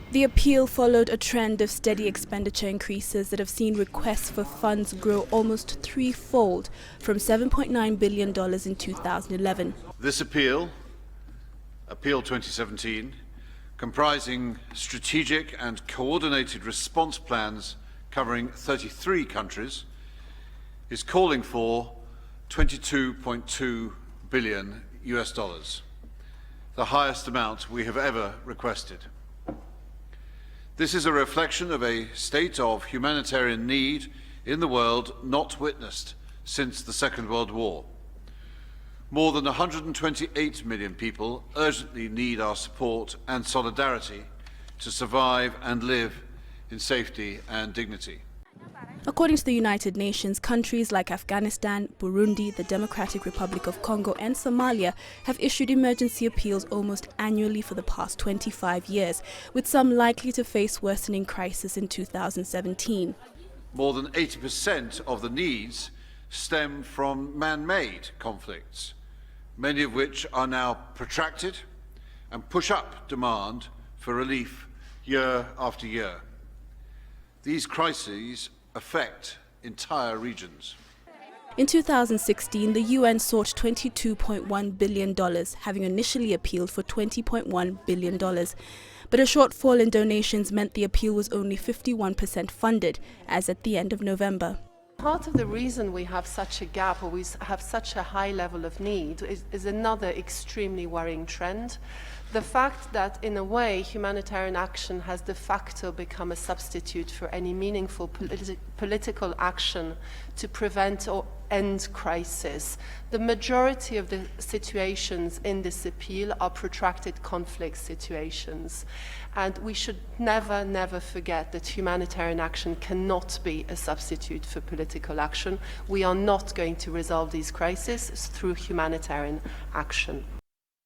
The appeal followed a trend of steady expenditure increases that have seen requests for funds grow almost threefold from $7.9 billion in 2011. This appeal, Appeal 2017, comprising strategic and coordinated response plans covering 33 countries, is calling for $22.2 billion US, the highest amount we have ever requested. This is a reflection of a state of humanitarian need in the world not witnessed since the Second World War. More than 128 million people urgently need our support and solidarity to survive and live in safety and dignity. According to the United Nations, countries like Afghanistan, Burundi, the Democratic Republic of Congo and Somalia have issued emergency appeals almost annually for the past 25 years, with some likely to face worsening crisis in 2017. More than 80% of the needs stem from man-made conflicts, many of which are now protracted and push up demand for relief year after year. These crises affect entire regions. In 2016, the UN sought $22.1 billion, having initially appealed for $20.1 billion. But a shortfall in donations meant the appeal was only 51% funded, as at the end of November. Part of the reason we have such a gap, or we have such a high level of need, is another extremely worrying trend. The fact that, in a way, humanitarian action has de facto become a substitute for any meaningful political action to prevent or end crisis. The majority of the situations in this appeal are protracted conflict situations. And we should never forget that humanitarian action cannot be a substitute for political action. We are not going to resolve these crises through humanitarian action.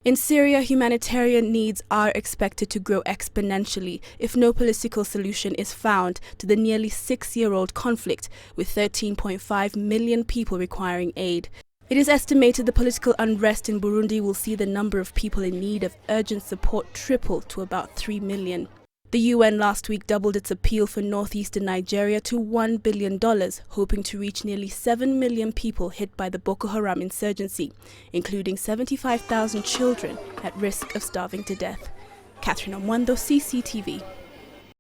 In Syria, humanitarian needs are expected to grow exponentially if no political solution is found to the nearly 6-year-old conflict, with 13.5 million people requiring aid. It is estimated the political unrest in Burundi will see the number of people in need of urgent support triple to about 3 million. The UN last week doubled its appeal for northeastern Nigeria to $1 billion, hoping to reach nearly 7 million people hit by the Boko Haram insurgency, including 75,000 children at risk of starving to death. Catherine Omwando, CCTV.